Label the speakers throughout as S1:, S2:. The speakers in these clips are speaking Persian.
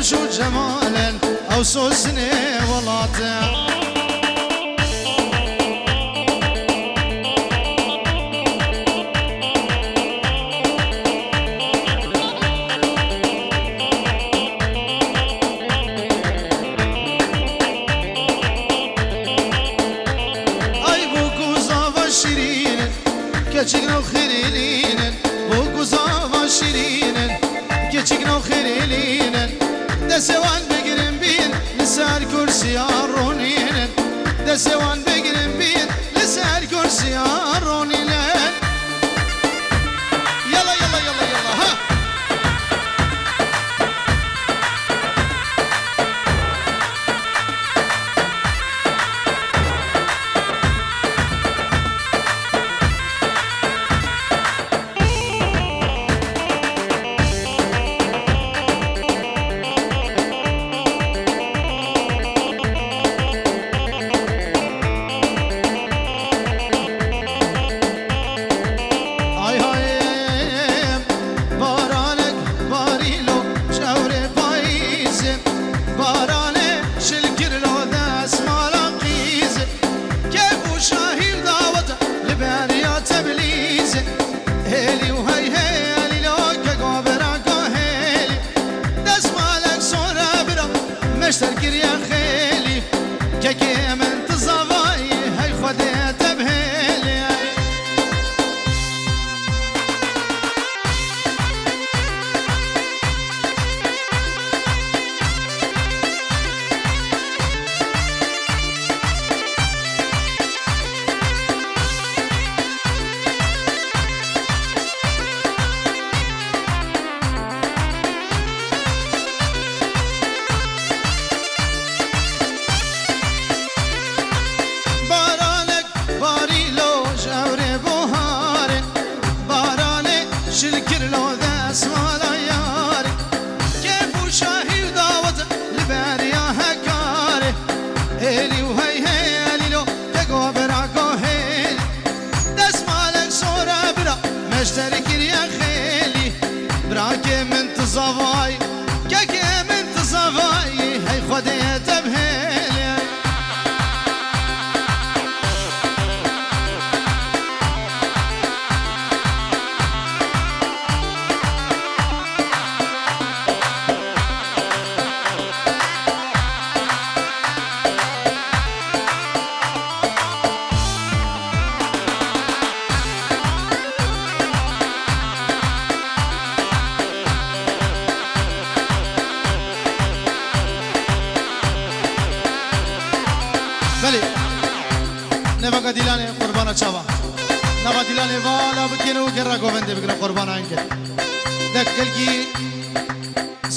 S1: روش و جمال او سوزني ولاته
S2: keçikno xirelinen bu guzava şirinen keçikno xirelinen desevan begirin bin lisar kursi aroninen desevan begirin bin lisar kursi aroninen yalla yalla yalla yalla ha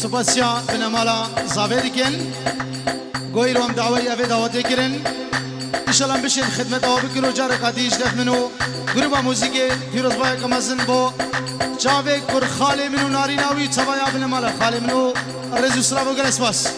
S2: سپاسیا بنمالا زاویدی کن گویرو هم دعوی اوی دعوتی کرن انشالله بشین خدمت آو بکن و جار قدیش دف منو گروبا موزیک فیروز بای کمازن با جاوی کر خالی منو ناریناوی تبایا بنمالا خالی منو رزو سلام وگن اسپاس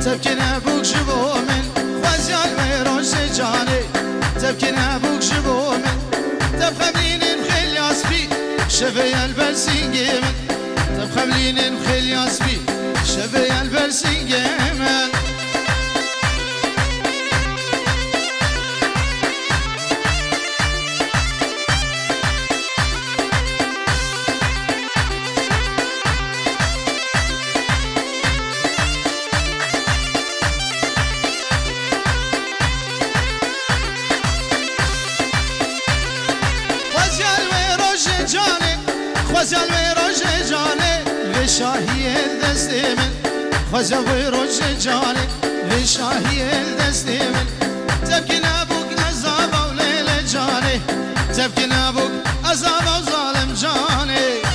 S2: تبكي نابوك جبو من خوزيال ويروش جاني تبكي نابوك جبو من تبخملين مخيل ياسبي شفي البرسينجي من تبخملين مخيل ياسبي شفي البرسينجي من خوزیال وی روش جانه وی شاهی دست من خوزیال وی روش جانه وی شاهی دست من تبکی نبوک عذاب و لیل جانه تبکی نبوک عذاب و ظالم جانه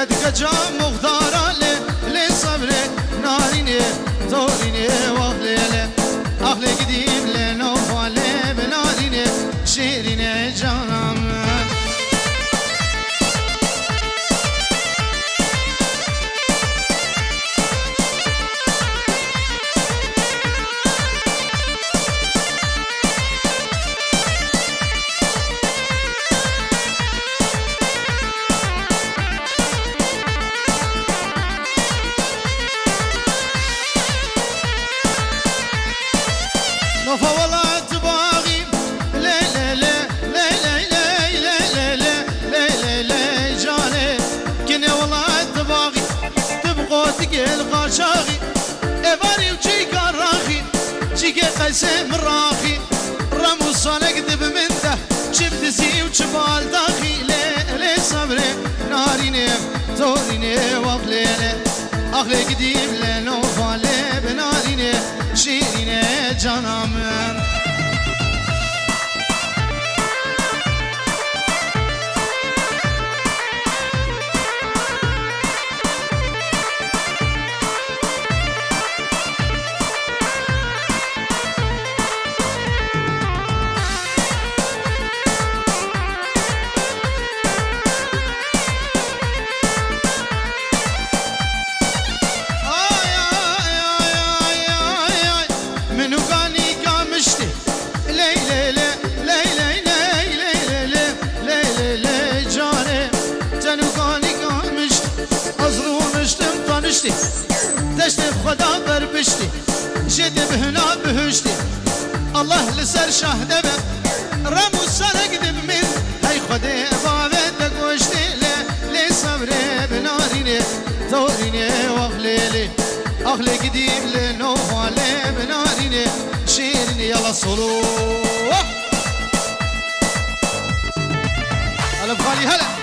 S2: يدك جام مختار لي صبري ناريني زوريني واخلي أخلي قديم لنا وفالي بناريني شيريني جانم فوالله تباغي لي لي لي لي لي لي لي لي لي لي جاني كني والله تباغي تبقى تقل قاشاغي افاري وشي كراخي شيكي قسم راخي رمو صالك دب من ده شبت زي وشبال داخي لي لي صبري ناريني زوريني واغليلي أخلي قديم لنا وفالي بناريني شيريني جانم دشت خدا بربشتي جد بهنا بهشتي الله لسر شاهده به رمو سرق دب من هاي خدي بابت قوشتي لي صبري بناريني دوريني واغليلي اغلي قديم لنوالي بناريني شيرني يلا صلو هلا بخالي هلا